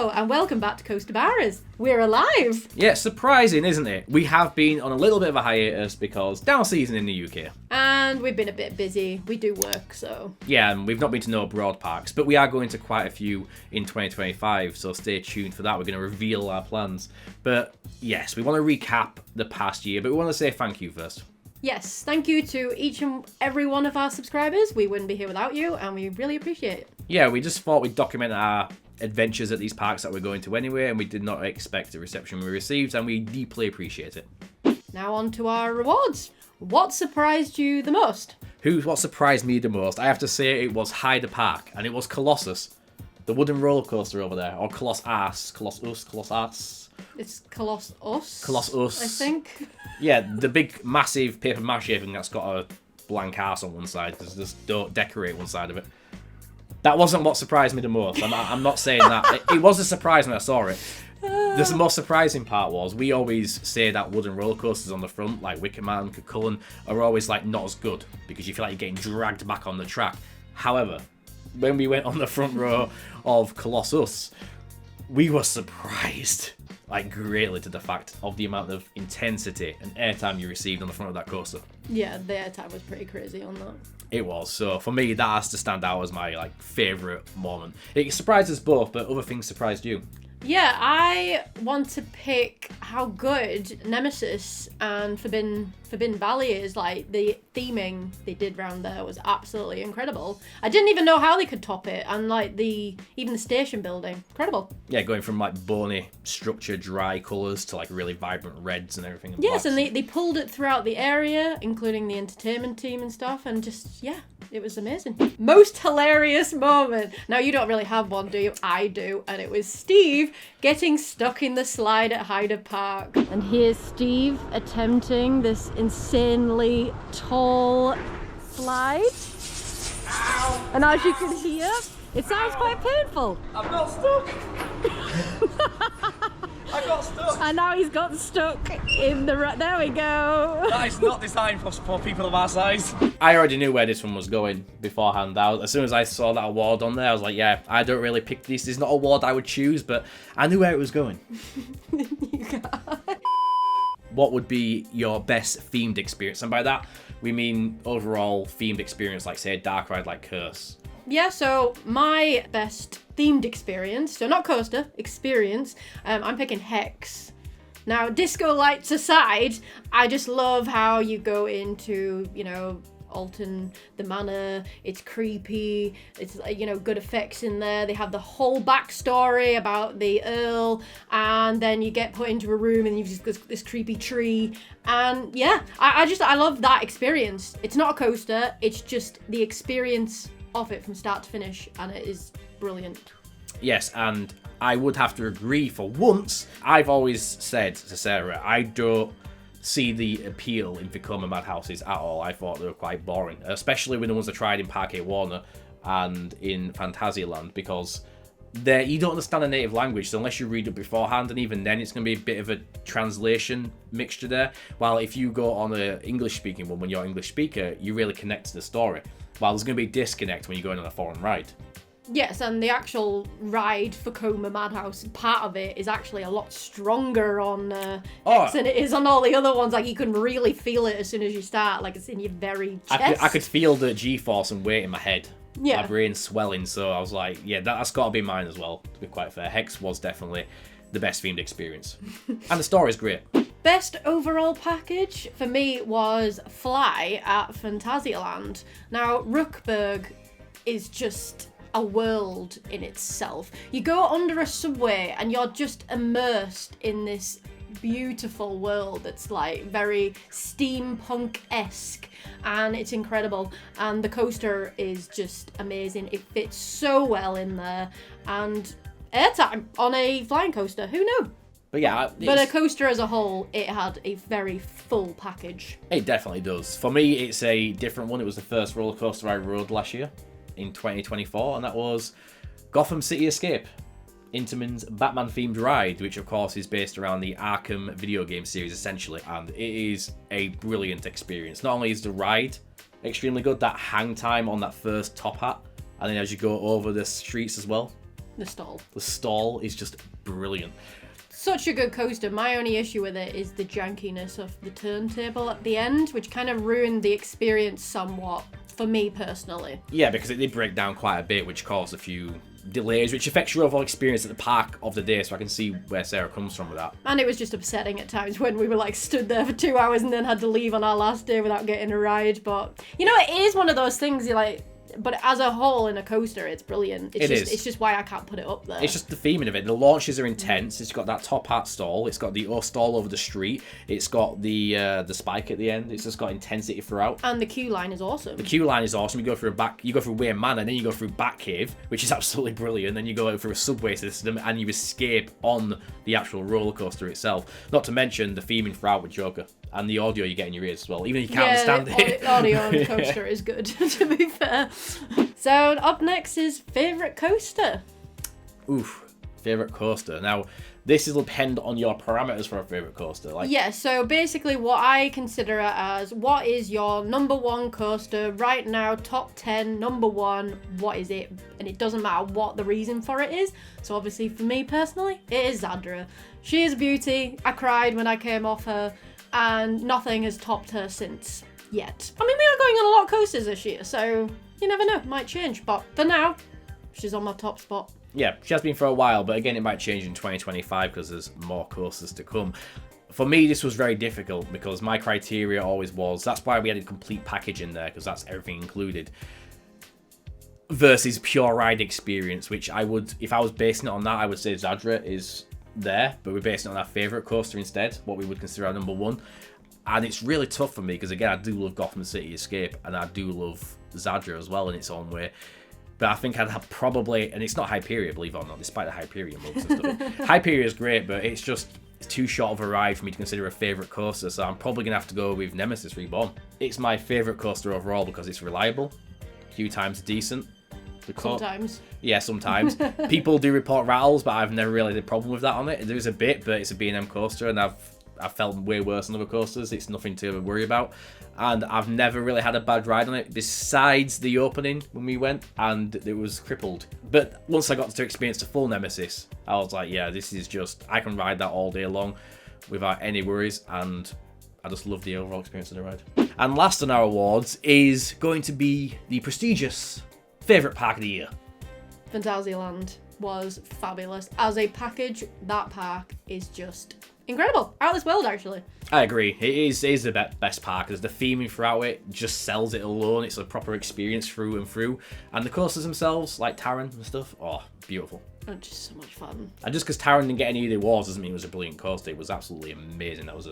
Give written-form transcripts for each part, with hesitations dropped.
Hello, and welcome back to Coaster Barras. We're alive! Yeah, surprising, isn't it? We have been on a little bit of a hiatus because down season in the UK. And we've been a bit busy. We do work, so... Yeah, and we've not been to no abroad parks, but we are going to quite a few in 2025, so stay tuned for that. We're going to reveal our plans. But yes, we want to recap the past year, but we want to say thank you first. Yes, thank you to each and every one of our subscribers. We wouldn't be here without you, and we really appreciate it. Yeah, we just thought we'd document our adventures at these parks that we're going to anyway, and we did not expect the reception we received, and we deeply appreciate it. Now on to our rewards. What surprised you the most? What surprised me the most? I have to say it was Hyde Park, and it was Colossus. The wooden roller coaster over there, or Colossus. It's Colossus. Colossus. I think. Yeah, the big, massive paper mache thing that's got a blank ass on one side, because just don't decorate one side of it. That wasn't what surprised me the most. I'm not saying that. It was a surprise when I saw it. The most surprising part was, we always say that wooden roller coasters on the front, like Wicker Man, Cullen, are always like not as good, because you feel like you're getting dragged back on the track. However, when we went on the front row of Colossus, we were surprised, like greatly, to the fact of the amount of intensity and airtime you received on the front of that coaster. Yeah, the airtime was pretty crazy on that. It was. So for me, that has to stand out as my favourite moment. It surprised us both, but other things surprised you. Yeah, I want to pick how good Nemesis and Forbidden Valley is. Like, the theming they did round there was absolutely incredible. I didn't even know how they could top it, and even the station building, incredible. Yeah, going from bony structure, dry colours to really vibrant reds and everything. Yes, and they pulled it throughout the area, including the entertainment team and stuff, and just, yeah, it was amazing. Most hilarious moment. Now, you don't really have one, do you? I do, and it was Steve getting stuck in the slide at Hyde Park. And here's Steve attempting this insanely tall slide. Ow! And as you can hear, it sounds quite painful. I'm not stuck! I got stuck! And now he's got stuck in the... There we go! That is not designed for people of our size. I already knew where this one was going beforehand. As soon as I saw that award on there, I was like, yeah, I don't really pick this. This is not an award I would choose, but I knew where it was going. What would be your best themed experience? And by that, we mean overall themed experience, like, say, Dark Ride, like Curse. Yeah, so my best themed experience, so not coaster, experience, I'm picking Hex. Now, disco lights aside, I just love how you go into, Alton, the manor, it's creepy, it's, good effects in there. They have the whole backstory about the Earl, and then you get put into a room and you've just got this creepy tree. And yeah, I love that experience. It's not a coaster, it's just the experience of it from start to finish, and it is brilliant. Yes, and I would have to agree for once. I've always said to Sarah, I don't see the appeal in Vekoma Madhouses at all. I thought they were quite boring, especially with the ones I tried in Parquet Warner and in Phantasialand, because you don't understand the native language, so unless you read it beforehand, and even then it's going to be a bit of a translation mixture there. While if you go on an English-speaking one, when you're an English speaker, you really connect to the story. While there's going to be a disconnect when you're going on a foreign ride. Yes, and the actual ride for Vekoma Madhouse, part of it is actually a lot stronger on X than it is on all the other ones. Like, you can really feel it as soon as you start, like it's in your very chest. I could feel the G-force and weight in my head. Yeah. My brain swelling, so I was like, yeah, that's got to be mine as well, to be quite fair. Hex was definitely the best themed experience. And the story's great. Best overall package for me was Fly at Phantasialand. Now, Rookburg is just a world in itself. You go under a subway and you're just immersed in this beautiful world that's very steampunk-esque, and it's incredible. And the coaster is just amazing. It fits so well in there, and airtime on a flying coaster, who knew? But yeah, but a coaster as a whole, it had a very full package. It definitely does. For me, it's a different one. It was the first roller coaster I rode last year in 2024, and that was Gotham City Escape, Intamin's Batman-themed ride, which of course is based around the Arkham video game series essentially, and it is a brilliant experience. Not only is the ride extremely good, that hang time on that first top hat, and then as you go over the streets as well, The stall. The stall is just brilliant. Such a good coaster. My only issue with it is the jankiness of the turntable at the end, which kind of ruined the experience somewhat for me personally. Yeah, because it did break down quite a bit, which caused a few delays, which affects your overall experience at the park of the day, so I can see where Sarah comes from with that. And it was just upsetting at times when we were like stood there for 2 hours and then had to leave on our last day without getting a ride. But you know, it is one of those things you're like, but as a whole in a coaster, it's brilliant. It's just why I can't put it up there. It's just the theming of it. The launches are intense. It's got that top hat stall. It's got the stall over the street. It's got the spike at the end. It's just got intensity throughout. And the queue line is awesome. The queue line is awesome. You go through Weir Manor, and then you go through Batcave, which is absolutely brilliant. Then you go through a subway system, and you escape on the actual roller coaster itself. Not to mention the theming throughout with Joker. And the audio you get in your ears as well, even if you can't understand it. The audio on the coaster is good, to be fair. So up next is favourite coaster. Oof, favourite coaster. Now, this will depend on your parameters for a favourite coaster. Yeah, so basically what I consider it as, what is your number one coaster right now, top 10, number one, what is it? And it doesn't matter what the reason for it is. So obviously for me personally, it is Zadra. She is a beauty. I cried when I came off her. And nothing has topped her since yet. I mean, we are going on a lot of coasters this year, so you never know, it might change. But for now, she's on my top spot. Yeah, she has been for a while, but again, it might change in 2025 because there's more coasters to come. For me, this was very difficult because my criteria always was, that's why we had a complete package in there, because that's everything included, versus pure ride experience, which I would, if I was basing it on that, I would say Zadra is there, but we're basing it on our favourite coaster instead, what we would consider our number one. And it's really tough for me because again, I do love Gotham City Escape and I do love Zadra as well in its own way. But I think I'd have probably, and it's not Hyperia, believe it or not, despite the Hyperia moves and stuff. Hyperia is great, but it's too short of a ride for me to consider a favourite coaster, so I'm probably going to have to go with Nemesis Reborn. It's my favourite coaster overall because it's reliable, queue time's decent. Sometimes. Yeah, sometimes. People do report rattles, but I've never really had a problem with that on it. There's a bit, but it's a B&M coaster, and I've felt way worse on other coasters. It's nothing to worry about. And I've never really had a bad ride on it, besides the opening when we went, and it was crippled. But once I got to experience the full Nemesis, I was like, yeah, this is just, I can ride that all day long without any worries, and I just love the overall experience of the ride. And last on our awards is going to be the prestigious favourite park of the year. Phantasialand was fabulous. As a package, that park is just incredible. Out of this world, actually. I agree. It is the best park. There's the theming throughout it just sells it alone. It's a proper experience through and through. And the coasters themselves, like Taron and stuff, oh, beautiful. Oh, just so much fun. And just because Taron didn't get any of the awards doesn't mean it was a brilliant coaster. It was absolutely amazing. That was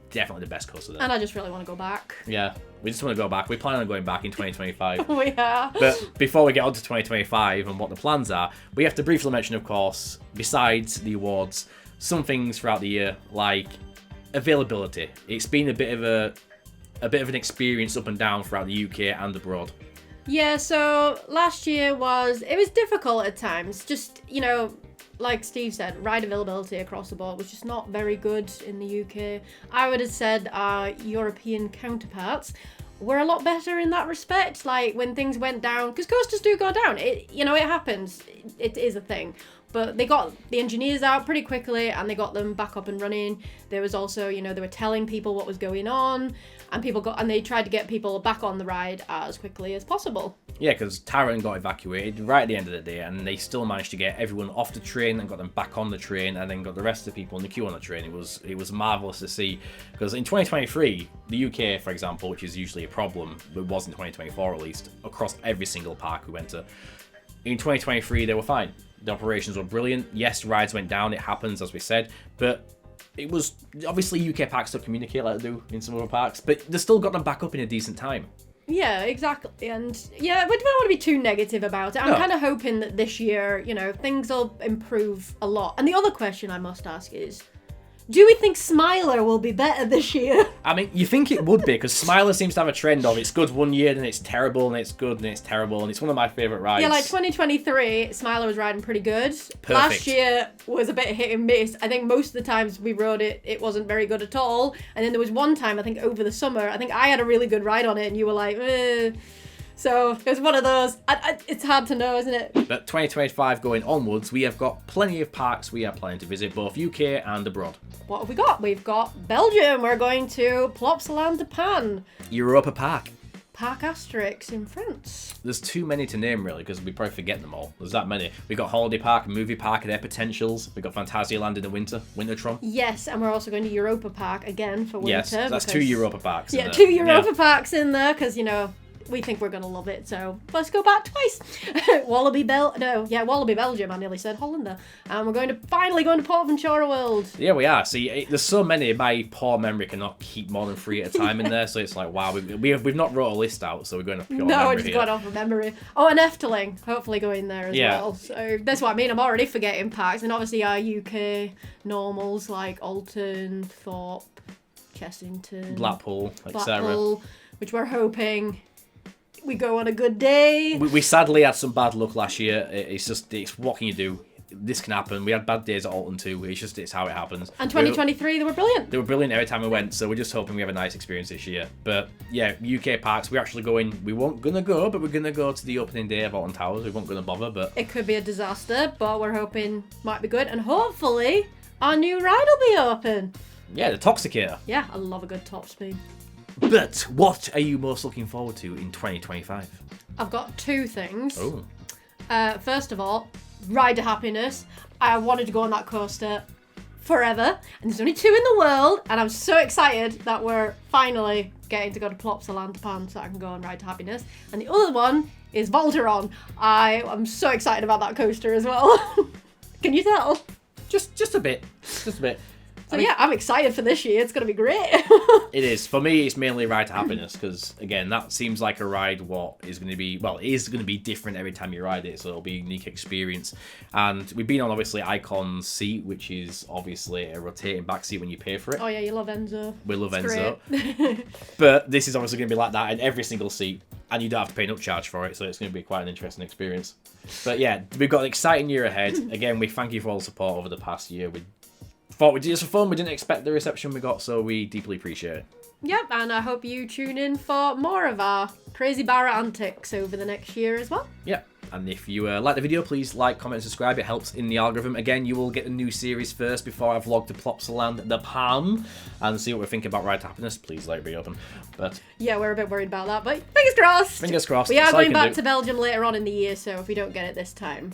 definitely the best coaster there. And I just really want to go back. Yeah, we just want to go back. We plan on going back in 2025. We are. But before we get on to 2025 and what the plans are, we have to briefly mention, of course, besides the awards, some things throughout the year, like availability. It's been a bit of an experience up and down throughout the UK and abroad. Yeah, so last year was difficult at times. Just, like Steve said, ride availability across the board was just not very good in the UK. I would have said our European counterparts were a lot better in that respect. Like when things went down, because coasters do go down. It happens. It is a thing. But they got the engineers out pretty quickly and they got them back up and running. There was also, they were telling people what was going on, and they tried to get people back on the ride as quickly as possible. Yeah, because Taron got evacuated right at the end of the day, and they still managed to get everyone off the train and got them back on the train, and then got the rest of the people in the queue on the train. It was marvellous to see, because in 2023, the UK, for example, which is usually a problem, but it was in 2024 at least, across every single park we went to, in 2023 they were fine. The operations were brilliant. Yes, rides went down, it happens, as we said, but it was, obviously UK parks still communicate like they do in some other parks, but they still got them back up in a decent time. Yeah, exactly. And yeah, we don't want to be too negative about it. I'm kind of hoping that this year, things will improve a lot. And the other question I must ask is, do we think Smiler will be better this year? I mean, you think it would be, because Smiler seems to have a trend of it's good one year, then it's terrible, and it's good, and it's terrible, and it's one of my favourite rides. Yeah, like 2023, Smiler was riding pretty good. Perfect. Last year was a bit hit and miss. I think most of the times we rode it, it wasn't very good at all. And then there was one time, I think over the summer, I think I had a really good ride on it, and you were like, So it's one of those. It's hard to know, isn't it? But 2025 going onwards, we have got plenty of parks we are planning to visit, both UK and abroad. What have we got? We've got Belgium. We're going to Plopsaland de Pan. Europa Park. Parc Asterix in France. There's too many to name, really, because we probably forget them all. There's that many. We got Holiday Park and Movie Park and their potentials. We got Phantasialand in the winter, Wintertron. Yes, and we're also going to Europa Park again for winter. Yes, that's because... 2 Europa Parks. Yeah, in there. 2 Europa Parks in there, because, you know, we think we're going to love it, so let's go back twice. Wallaby Belgium, I nearly said Hollander. And we're finally going to Port Ventura World. Yeah, we are. See, there's so many, my poor memory cannot keep more than 3 at a time in there, so it's like, wow, we've not wrote a list out, so we're going to pure No, memory we're just here. going off of memory. Oh, and Efteling, hopefully going there as well. So that's what I mean, I'm already forgetting parks, and obviously our UK normals like Alton, Thorpe, Chessington, Blackpool, etc. which we're hoping we go on a good day. We sadly had some bad luck last year. It's what can you do? This can happen. We had bad days at Alton too. It's how it happens. And 2023, they were brilliant. They were brilliant every time we went, so we're just hoping we have a nice experience this year. But yeah, UK parks, we're actually going. We weren't gonna go, but we're gonna go to the opening day of Alton Towers. We weren't gonna bother, but it could be a disaster, but we're hoping might be good, and hopefully our new ride will be open. Yeah, the Toxicator. Yeah, I love a good top speed. But what are you most looking forward to in 2025? I've got 2 things. Oh. First of all, Ride to Happiness. I wanted to go on that coaster forever, and there's only 2 in the world, and I'm so excited that we're finally getting to go to Plopsaland de Pan so I can go on Ride to Happiness. And the other one is Volteron. I am so excited about that coaster as well. Can you tell? Just a bit. Just a bit. So yeah, I'm excited for this year. It's going to be great. It is. For me, it's mainly Ride to Happiness because, again, that seems like a ride it is going to be different every time you ride it, so it'll be a unique experience. And we've been on, obviously, Icon's seat, which is obviously a rotating back seat when you pay for it. Oh yeah, you love Enzo. We love It's Enzo. great. But this is obviously going to be like that in every single seat, and you don't have to pay an upcharge for it, so it's going to be quite an interesting experience. But yeah, we've got an exciting year ahead. Again, we thank you for all the support over the past year. We thought we'd do this for fun. We didn't expect the reception we got, so we deeply appreciate it. Yep, and I hope you tune in for more of our crazy Barra antics over the next year as well. Yeah, and if you like the video, please like, comment, and subscribe. It helps in the algorithm. Again, you will get the new series first before I vlog to Plopsaland de Pan and see what we think about Ride to Happiness. Please let it be open. But yeah, we're a bit worried about that, but fingers crossed. Fingers crossed. We are That's all you going can back do. to Belgium later on in the year, so if we don't get it this time,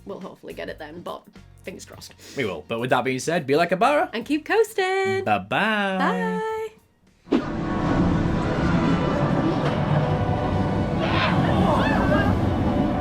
we'll hopefully get it then, but fingers crossed. We will. But with that being said, be like a barra. And keep coasting. Bye-bye. Bye.